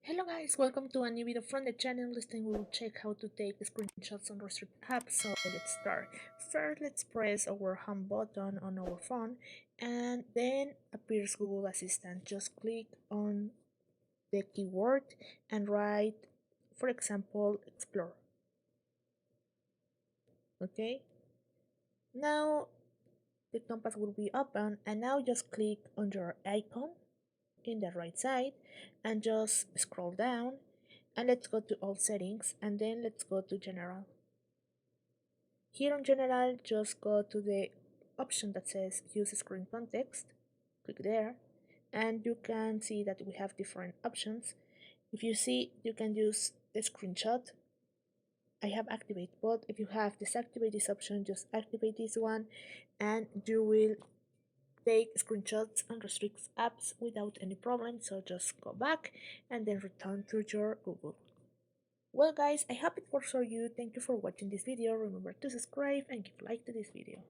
Hello guys, welcome to a new video from the channel. This time we will check how to take screenshots on restrict apps. So let's start. First, let's press our home button on our phone and then appears Google Assistant. Just click on the keyword and write, for example, explore. Okay, now the compass will be open and now just click on your icon in the right side and just scroll down and let's go to all settings and then let's go to general. Here on general, just go to the option that says use screen context, click there, and you can see that we have different options. If you see, you can use the screenshot. I have activated both. If you have deactivated this option, just activate this one and you will take screenshots and restrict apps without any problem. So just go back and then return to your Google. Well guys, I hope it works for you. Thank you for watching this video. Remember to subscribe and give a like to this video.